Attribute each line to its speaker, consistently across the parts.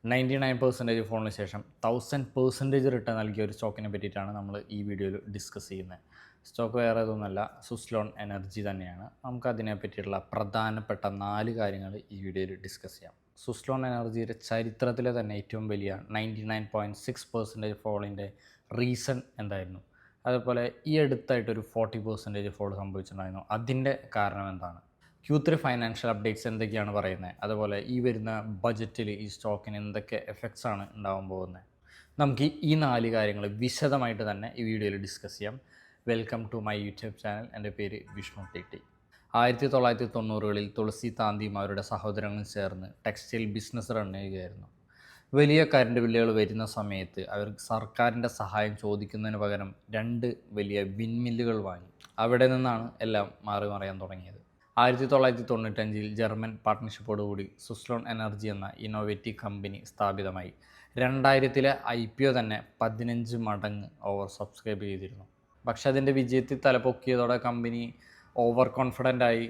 Speaker 1: 99% ഫോണിന് ശേഷം 1000% റിട്ടേൺ നൽകിയ ഒരു സ്റ്റോക്കിനെ പറ്റിയിട്ടാണ് നമ്മൾ ഈ വീഡിയോയിൽ ഡിസ്കസ് ചെയ്യുന്നത്. സ്റ്റോക്ക് വേറെ ഏതൊന്നുമല്ല, സുസ്ലോൺ എനർജി തന്നെയാണ്. നമുക്ക് അതിനെ പറ്റിയിട്ടുള്ള പ്രധാനപ്പെട്ട 4 കാര്യങ്ങൾ ഈ വീഡിയോയിൽ ഡിസ്കസ് ചെയ്യാം. സുസ്ലോൺ എനർജിയുടെ ചരിത്രത്തിലെ തന്നെ ഏറ്റവും വലിയ 99.6% ഫോളിൻ്റെ റീസൺ എന്തായിരുന്നു? അതുപോലെ ഈ അടുത്തായിട്ടൊരു 40% ഫോൾ സംഭവിച്ചിട്ടുണ്ടായിരുന്നു. അതിൻ്റെ കാരണം എന്താണ്? Q3 ഫൈനാൻഷ്യൽ അപ്ഡേറ്റ്സ് എന്തൊക്കെയാണ് പറയുന്നത്, അതുപോലെ ഈ വരുന്ന ബജറ്റിൽ ഈ സ്റ്റോക്കിന് എന്തൊക്കെ എഫക്ട്സ് ആണ് ഉണ്ടാവാൻ പോകുന്നത്, നമുക്ക് ഈ 4 കാര്യങ്ങൾ വിശദമായിട്ട് തന്നെ ഈ വീഡിയോയിൽ ഡിസ്കസ് ചെയ്യാം. Welcome to my YouTube channel. എൻ്റെ പേര് വിഷ്ണു ടി. 1990-കളിൽ തുളസി താന്തിയും അവരുടെ സഹോദരങ്ങളും ചേർന്ന് ടെക്സ്റ്റൈൽ ബിസിനസ് റൺ ചെയ്യുകയായിരുന്നു. വലിയ കറണ്ട് ബില്ലുകൾ വരുന്ന സമയത്ത് അവർ സർക്കാരിൻ്റെ സഹായം ചോദിക്കുന്നതിന് പകരം 2 വലിയ വിൻമില്ലുകൾ വാങ്ങി. അവിടെ നിന്നാണ് എല്ലാം മാറി മറിയാൻ തുടങ്ങിയത്. 1995-ൽ ജർമ്മൻ പാർട്ട്ണർഷിപ്പോടുകൂടി സുസ്ലോൺ എനർജി എന്ന ഇന്നോവേറ്റീവ് കമ്പനി സ്ഥാപിതമായി. 2000-ലെ IPO തന്നെ 15 മടങ്ങ് ഓവർ സബ്സ്ക്രൈബ് ചെയ്തിരുന്നു. പക്ഷേ അതിൻ്റെ വിജയത്തിൽ തലപൊക്കിയതോടെ കമ്പനി ഓവർ കോൺഫിഡൻ്റായി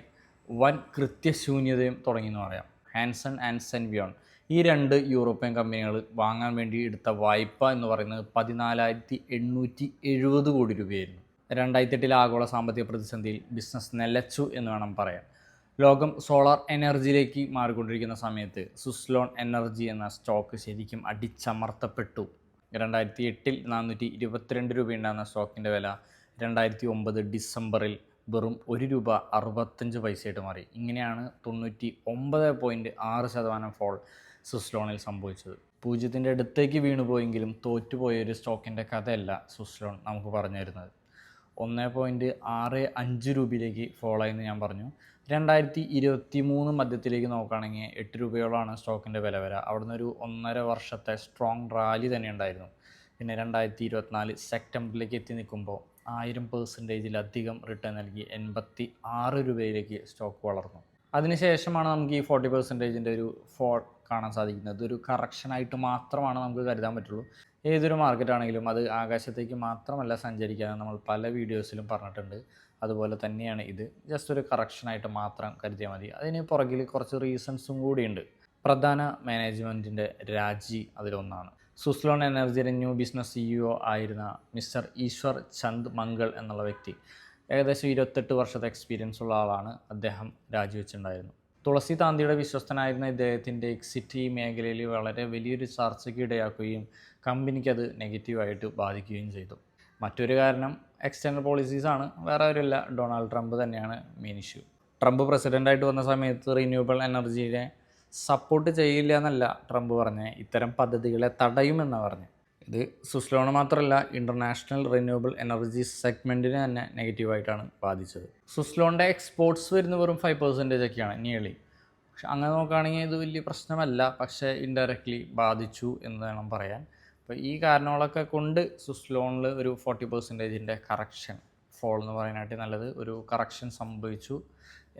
Speaker 1: വൻ കൃത്യശൂന്യതയും തുടങ്ങിയെന്ന് പറയാം. ഹാൻസൺ ആൻഡ് സെൻവിയോൺ ഈ 2 യൂറോപ്യൻ കമ്പനികൾ വാങ്ങാൻ വേണ്ടി എടുത്ത വായ്പ എന്ന് പറയുന്നത് 14,870 കോടി രൂപയായിരുന്നു. 2008-ലെ ആഗോള സാമ്പത്തിക പ്രതിസന്ധിയിൽ ബിസിനസ് നിലച്ചു എന്ന് വേണം പറയാൻ. ലോകം സോളാർ എനർജിയിലേക്ക് മാറിക്കൊണ്ടിരിക്കുന്ന സമയത്ത് സുസ്ലോൺ എനർജി എന്ന സ്റ്റോക്ക് ശരിക്കും അടിച്ചമർത്തപ്പെട്ടു. 2008-ൽ 422 രൂപയുണ്ടാകുന്ന സ്റ്റോക്കിൻ്റെ വില 2009 ഡിസംബറിൽ വെറും ₹1.65 മാറി. ഇങ്ങനെയാണ് 99.6% ഫോൾ സുസ്ലോണിൽ സംഭവിച്ചത്. പൂജ്യത്തിൻ്റെ അടുത്തേക്ക് വീണുപോയെങ്കിലും തോറ്റുപോയൊരു സ്റ്റോക്കിൻ്റെ കഥയല്ല സുസ്ലോൺ നമുക്ക് പറഞ്ഞു തരുന്നത്. 1.65 രൂപയിലേക്ക് ഫോളായെന്ന് ഞാൻ പറഞ്ഞു. 2023 മധ്യത്തിലേക്ക് നോക്കുകയാണെങ്കിൽ 8 രൂപയോളമാണ് സ്റ്റോക്കിൻ്റെ വില വരിക. അവിടുന്ന് ഒരു 1.5 വർഷത്തെ സ്ട്രോങ് റാലി തന്നെ ഉണ്ടായിരുന്നു. പിന്നെ 2024 സെപ്റ്റംബറിലേക്ക് എത്തി നിൽക്കുമ്പോൾ 1000%-ലധികം റിട്ടേൺ നൽകി 86 രൂപയിലേക്ക് സ്റ്റോക്ക് വളർന്നു. അതിനുശേഷമാണ് നമുക്ക് ഈ 40%-ൻ്റെ ഒരു ഫോൾ കാണാൻ സാധിക്കുന്നത്. ഇതൊരു കറക്ഷനായിട്ട് മാത്രമാണ് നമുക്ക് കരുതാൻ പറ്റുള്ളൂ. ഏതൊരു മാർക്കറ്റാണെങ്കിലും അത് ആകാശത്തേക്ക് മാത്രമല്ല സഞ്ചരിക്കാൻ നമ്മൾ പല വീഡിയോസിലും പറഞ്ഞിട്ടുണ്ട്. അതുപോലെ തന്നെയാണ് ഇത്. ജസ്റ്റ് ഒരു കറക്ഷനായിട്ട് മാത്രം കരുതിയാൽ മതി. അതിന് പുറകിൽ കുറച്ച് റീസൺസും കൂടിയുണ്ട്. പ്രധാന മാനേജ്മെൻറ്റിൻ്റെ രാജി അതിലൊന്നാണ്. സുസ്ലോൺ എനർജിയുടെ ന്യൂ ബിസിനസ് CEO ആയിരുന്ന മിസ്റ്റർ ഈശ്വർ ചന്ദ് മംഗൾ എന്നുള്ള വ്യക്തി ഏകദേശം 28 വർഷത്തെ എക്സ്പീരിയൻസ് ഉള്ള ആളാണ്. അദ്ദേഹം രാജിവെച്ചിട്ടുണ്ടായിരുന്നു. തുളസി താന്തിയുടെ വിശ്വസ്തനായിരുന്ന ഇദ്ദേഹത്തിൻ്റെ എക്സിറ്റ് ഈ മേഖലയിൽ വളരെ വലിയൊരു ചർച്ചയ്ക്ക് ഇടയാക്കുകയും കമ്പനിക്ക് അത് നെഗറ്റീവായിട്ട് ബാധിക്കുകയും ചെയ്തു. മറ്റൊരു കാരണം എക്സ്റ്റേണൽ പോളിസീസാണ്. വേറെ ആരുമല്ല, ഡൊണാൾഡ് ട്രംപ് തന്നെയാണ് മെയിൻ ഇഷ്യൂ. ട്രംപ് പ്രസിഡൻ്റായിട്ട് വന്ന സമയത്ത് റിന്യൂവബിൾ എനർജിയെ സപ്പോർട്ട് ചെയ്യില്ല എന്നല്ല ട്രംപ് പറഞ്ഞത്, ഇത്തരം പദ്ധതികളെ തടയുമെന്നാണ് പറഞ്ഞത്. ഇത് സുസ്ലോൺ മാത്രമല്ല, ഇൻ്റർനാഷണൽ റിന്യൂവബിൾ എനർജി സെഗ്മെൻറ്റിനെ തന്നെ നെഗറ്റീവായിട്ടാണ് ബാധിച്ചത്. സുസ്ലോണിൻ്റെ എക്സ്പോർട്സ് വരുന്ന വെറും 5% ഒക്കെയാണ് നിയർലി. പക്ഷെ അങ്ങനെ നോക്കുകയാണെങ്കിൽ ഇത് വലിയ പ്രശ്നമല്ല, പക്ഷേ ഇൻഡയറക്റ്റ്ലി ബാധിച്ചു എന്ന് വേണം പറയാൻ. അപ്പോൾ ഈ കാരണങ്ങളൊക്കെ കൊണ്ട് സുസ്ലോണിൽ ഒരു 40%-ൻ്റെ കറക്ഷൻ, ഫോൾ എന്ന് പറയാനായിട്ട് നല്ലത് ഒരു കറക്ഷൻ സംഭവിച്ചു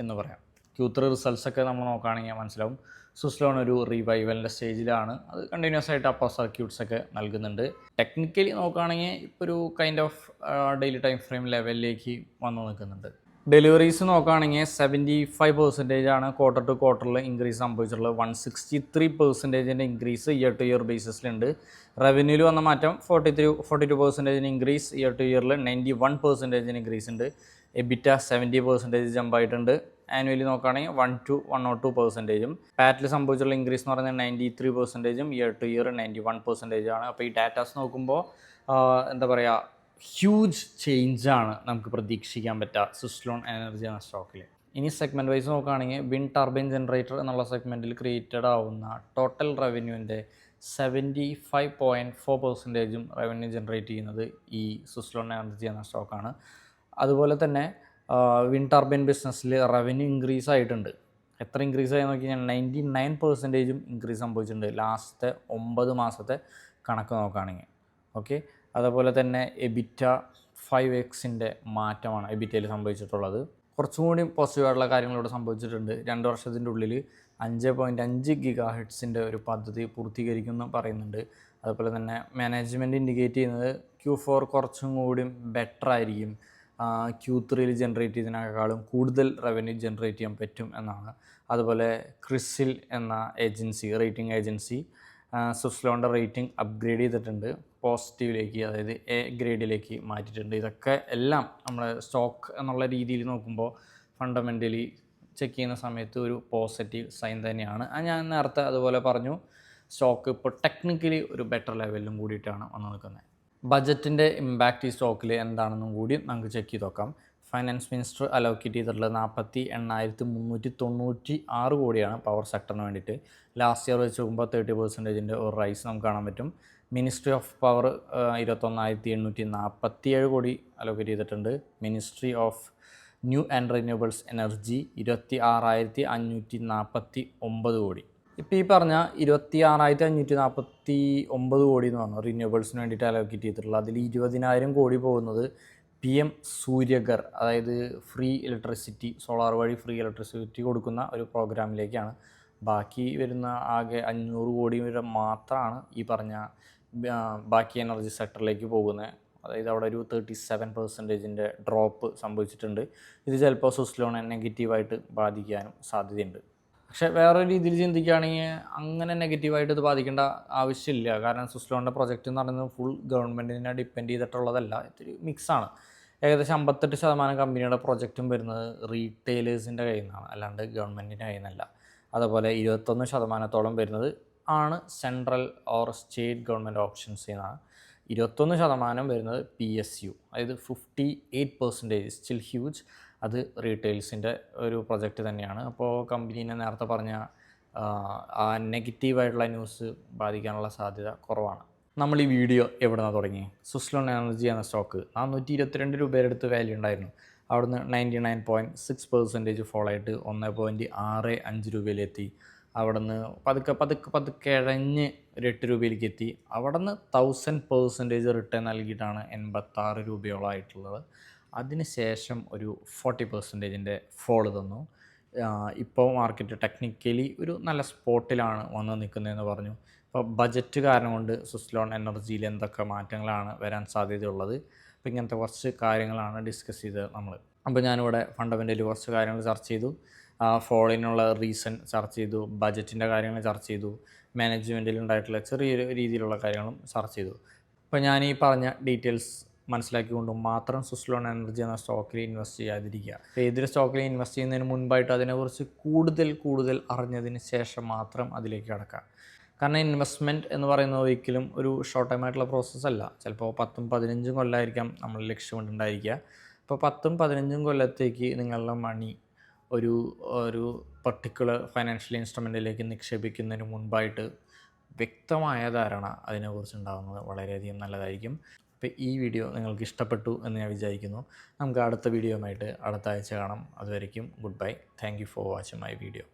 Speaker 1: എന്ന് പറയാം. Q3 റിസൾട്ട്സൊക്കെ നമ്മൾ നോക്കുകയാണെങ്കിൽ മനസ്സിലാവും സുസ്ലോൺ ഒരു റിവൈവലിൻ്റെ സ്റ്റേജിലാണ്. അത് കണ്ടിന്യൂസ് ആയിട്ട് അപ്പർ സർക്യൂട്ട്സൊക്കെ നൽകുന്നുണ്ട്. ടെക്നിക്കലി നോക്കുകയാണെങ്കിൽ ഇപ്പോൾ ഒരു kind of daily time frame ലെവലിലേക്ക് വന്നു നിൽക്കുന്നുണ്ട്. ഡെലിവറീസ് നോക്കുകയാണെങ്കിൽ 75% ക്വാർട്ടർ ടു ക്വാർട്ടറിൽ ഇൻക്രീസ് സംഭവിച്ചിട്ടുള്ളത്. 163% ഇൻക്രീസ് ഇയർ ടു ഇയർ ബേസിസിലുണ്ട്. റവന്യൂവിൽ വന്ന മാറ്റം 42% ഇൻക്രീസ് ഇയർ ടു ഇയറിൽ. 91% ഇൻക്രീസ് ഉണ്ട്. EBITDA 70% ജമ്പ് ആയിട്ടുണ്ട്. ആനുവലി നോക്കുകയാണെങ്കിൽ 102%. പാറ്റിൽ സംഭവിച്ചുള്ള ഇൻക്രീസ് എന്ന് പറയുന്നത് 93%, ഇയർ ടു ഇയർ 91% അപ്പോൾ ഈ ഡാറ്റാസ് നോക്കുമ്പോൾ എന്താ പറയുക, ഹ്യൂജ് ചേഞ്ചാണ് നമുക്ക് പ്രതീക്ഷിക്കാൻ പറ്റുക സുസ്ലോൺ എനർജി എന്ന സ്റ്റോക്കിൽ. ഇനി സെഗ്മെൻറ്റ് വൈസ് നോക്കുകയാണെങ്കിൽ വിൻഡ് ടർബൈൻ ജനറേറ്റർ എന്നുള്ള സെഗ്മെൻറ്റിൽ ക്രിയേറ്റഡ് ആവുന്ന ടോട്ടൽ റവന്യൂവിൻ്റെ 75.4% റവന്യൂ ജനറേറ്റ് ചെയ്യുന്നത് ഈ സുസ്ലോൺ എനർജി എന്ന സ്റ്റോക്കാണ്. അതുപോലെ തന്നെ വിൻഡ് ടർബൈൻ ബിസിനസ്സിൽ റവന്യൂ ഇൻക്രീസ് ആയിട്ടുണ്ട്. എത്ര ഇൻക്രീസ് ആയി നോക്കി കഴിഞ്ഞാൽ 99% ഇൻക്രീസ് സംഭവിച്ചിട്ടുണ്ട് ലാസ്റ്റത്തെ 9 മാസത്തെ കണക്ക് നോക്കുകയാണെങ്കിൽ. ഓക്കെ, അതുപോലെ തന്നെ EBITDA 5x മാറ്റമാണ് എബിറ്റയിൽ സംഭവിച്ചിട്ടുള്ളത്. കുറച്ചും കൂടി പോസിറ്റീവായിട്ടുള്ള കാര്യങ്ങളിവിടെ സംഭവിച്ചിട്ടുണ്ട്. 2 വർഷത്തിൻ്റെ ഉള്ളിൽ 5.5 GHz ഒരു പദ്ധതി പൂർത്തീകരിക്കുമെന്ന് പറയുന്നുണ്ട്. അതുപോലെ തന്നെ മാനേജ്മെൻറ്റ് ഇൻഡിക്കേറ്റ് ചെയ്യുന്നത് Q4 കുറച്ചും കൂടി ബെറ്റർ ആയിരിക്കും, Q3 ജനറേറ്റ് ചെയ്തതിനേക്കാളും കൂടുതൽ റവന്യൂ ജനറേറ്റ് ചെയ്യാൻ പറ്റും എന്നാണ്. അതുപോലെ ക്രിസിൽ എന്ന ഏജൻസി, റേറ്റിംഗ് ഏജൻസി സ്വിസ്ലോണിൻ്റെ റേറ്റിംഗ് അപ്ഗ്രേഡ് ചെയ്തിട്ടുണ്ട്, പോസിറ്റീവിലേക്ക്, അതായത് എ ഗ്രേഡിലേക്ക് മാറ്റിയിട്ടുണ്ട്. ഇതൊക്കെ എല്ലാം നമ്മുടെ സ്റ്റോക്ക് എന്നുള്ള രീതിയിൽ നോക്കുമ്പോൾ ഫണ്ടമെൻ്റലി ചെക്ക് ചെയ്യുന്ന സമയത്ത് ഒരു പോസിറ്റീവ് സൈൻ തന്നെയാണ്. ഞാൻ നേരത്തെ അതുപോലെ പറഞ്ഞു, സ്റ്റോക്ക് ഇപ്പോൾ ടെക്നിക്കലി ഒരു ബെറ്റർ ലെവലിലും കൂടിയിട്ടാണ് വന്ന് നിൽക്കുന്നത്. ബജറ്റിൻ്റെ ഇമ്പാക്റ്റ് ഈ സ്റ്റോക്കിൽ എന്താണെന്നും കൂടി നമുക്ക് ചെക്ക് ചെയ്ത് നോക്കാം. ഫൈനാൻസ് മിനിസ്റ്റർ അലോക്കേറ്റ് ചെയ്തിട്ടുള്ളത് 48,396 കോടിയാണ് പവർ സെക്ടറിന് വേണ്ടിയിട്ട്. ലാസ്റ്റ് ഇയർ വെച്ച് നോക്കുമ്പോൾ 30% ഒരു റൈസ് നമുക്ക് കാണാൻ പറ്റും. മിനിസ്ട്രി ഓഫ് പവർ 21,847 കോടി അലോക്കേറ്റ് ചെയ്തിട്ടുണ്ട്. Ministry of new and renewables energy 26,549 കോടി. ഇപ്പോൾ ഈ പറഞ്ഞ 26,549 കോടി എന്ന് പറഞ്ഞു റിന്യൂവബിൾസിന് വേണ്ടിയിട്ട് അലോക്കേറ്റ് ചെയ്തിട്ടുള്ളത്. അതിൽ 20,000 കോടി പോകുന്നത് PM സൂര്യഗർ, അതായത് ഫ്രീ ഇലക്ട്രിസിറ്റി, സോളാർ വഴി ഫ്രീ ഇലക്ട്രിസിറ്റി കൊടുക്കുന്ന ഒരു പ്രോഗ്രാമിലേക്കാണ്. ബാക്കി വരുന്ന ആകെ 500 കോടി വരെ മാത്രമാണ് ഈ പറഞ്ഞ ബാക്കി എനർജി സെക്ടറിലേക്ക് പോകുന്നത്. അതായത് അവിടെ ഒരു 37% ഡ്രോപ്പ് സംഭവിച്ചിട്ടുണ്ട്. ഇത് ചിലപ്പോൾ സ്വിസ്ലോണിനെ നെഗറ്റീവായിട്ട് ബാധിക്കാനും സാധ്യതയുണ്ട്. പക്ഷേ വേറെ രീതിയിൽ ചിന്തിക്കുകയാണെങ്കിൽ അങ്ങനെ നെഗറ്റീവായിട്ട് ഇത് ബാധിക്കേണ്ട ആവശ്യമില്ല. കാരണം സ്വിസ്ലോണിൻ്റെ പ്രൊജക്റ്റ് എന്ന് പറയുന്നത് ഫുൾ ഗവൺമെൻറ്റിനെ ഡിപ്പെൻഡ് ചെയ്തിട്ടുള്ളതല്ല, ഇത്തിരി മിക്സാണ്. ഏകദേശം 58% കമ്പനിയുടെ പ്രൊജക്റ്റും വരുന്നത് റീറ്റെയിലേഴ്സിൻ്റെ കയ്യിൽ നിന്നാണ്, അല്ലാണ്ട് ഗവൺമെൻറ്റിൻ്റെ കയ്യിൽ നിന്നല്ല. അതുപോലെ 21% വരുന്നത് ആണ് സെൻട്രൽ ഓർ സ്റ്റേറ്റ് ഗവൺമെൻറ് ഓപ്ഷൻസിൽ നിന്നാണ്. 21% വരുന്നത് PSU, അതായത് 58% സ്റ്റിൽ ഹ്യൂജ്. അത് റീറ്റെയിൽസിൻ്റെ ഒരു പ്രൊജക്റ്റ് തന്നെയാണ്. അപ്പോൾ കമ്പനീനെ നേരത്തെ പറഞ്ഞ ആ നെഗറ്റീവായിട്ടുള്ള ന്യൂസ് ബാധിക്കാനുള്ള സാധ്യത കുറവാണ്. നമ്മൾ ഈ വീഡിയോ എവിടെ നിന്നാണ് തുടങ്ങി? സ്വിസ്ലോൺ എനർജി എന്ന സ്റ്റോക്ക് 422 രൂപയുടെ അടുത്ത് വാല്യൂ ഉണ്ടായിരുന്നു. അവിടുന്ന് 99.6% ഫോളോ ആയിട്ട് 1.65 രൂപയിലെത്തി. അവിടെ നിന്ന് പതുക്കെ ഇഴഞ്ഞ് ഒരു 8 രൂപയിലേക്ക് എത്തി. അവിടെ നിന്ന് 1000% റിട്ടേൺ നൽകിയിട്ടാണ് 86 രൂപയോളം ആയിട്ടുള്ളത്. അതിന് ശേഷം ഒരു 40% ഫോള് തന്നു. ഇപ്പോൾ മാർക്കറ്റ് ടെക്നിക്കലി ഒരു നല്ല സ്പോട്ടിലാണ് വന്ന് നിൽക്കുന്നതെന്ന് പറഞ്ഞു. ഇപ്പോൾ ബജറ്റ് കാരണം കൊണ്ട് സ്വിസ്ലോൺ എനർജിയിൽ എന്തൊക്കെ മാറ്റങ്ങളാണ് വരാൻ സാധ്യതയുള്ളത്, അപ്പോൾ ഇങ്ങനത്തെ കുറച്ച് കാര്യങ്ങളാണ് ഡിസ്കസ് ചെയ്തത് നമ്മൾ. അപ്പോൾ ഞാനിവിടെ ഫണ്ടമെൻ്റലി കുറച്ച് കാര്യങ്ങൾ ചർച്ച ചെയ്തു, ഫോളിനുള്ള റീസൺ ചർച്ച ചെയ്തു, ബജറ്റിൻ്റെ കാര്യങ്ങൾ ചർച്ച ചെയ്തു, മാനേജ്മെൻറ്റിൽ ഉണ്ടായിട്ടുള്ള ചെറിയൊരു രീതിയിലുള്ള കാര്യങ്ങളും ചർച്ച ചെയ്തു. അപ്പോൾ ഞാൻ ഈ പറഞ്ഞ ഡീറ്റെയിൽസ് മനസ്സിലാക്കിക്കൊണ്ട് മാത്രം സ്വിസ്ലോൺ എനർജി എന്ന സ്റ്റോക്കിൽ ഇൻവെസ്റ്റ് ചെയ്യാതിരിക്കുക. ഏതൊരു സ്റ്റോക്കിൽ ഇൻവെസ്റ്റ് ചെയ്യുന്നതിന് മുൻപായിട്ട് അതിനെക്കുറിച്ച് കൂടുതൽ അറിഞ്ഞതിന് ശേഷം മാത്രം അതിലേക്ക് കടക്കുക. കാരണം ഇൻവെസ്റ്റ്മെൻറ്റ് എന്ന് പറയുന്നത് ഒരിക്കലും ഒരു ഷോർട്ട് ടൈം ആയിട്ടുള്ള പ്രോസസ്സല്ല. ചിലപ്പോൾ 10-15 കൊല്ലമായിരിക്കാം നമ്മൾ ലക്ഷ്യമിട്ടുണ്ടായിരിക്കുക. അപ്പോൾ 10-15 കൊല്ലത്തേക്ക് നിങ്ങളുടെ മണി ഒരു പർട്ടിക്കുലർ ഫൈനാൻഷ്യൽ ഇൻസ്ട്രുമെൻറ്റിലേക്ക് നിക്ഷേപിക്കുന്നതിന് മുൻപായിട്ട് വ്യക്തമായ ധാരണ അതിനെക്കുറിച്ച് ഉണ്ടാകുന്നത് വളരെയധികം നല്ലതായിരിക്കും. അപ്പോൾ ഈ വീഡിയോ നിങ്ങൾക്ക് ഇഷ്ടപ്പെട്ടു എന്ന് ഞാൻ വിചാരിക്കുന്നു. നമുക്ക് അടുത്ത വീഡിയോയുമായിട്ട് അടുത്ത ആഴ്ച കാണാം. അതുവരയ്ക്കും good bye. Thank you for watching my video.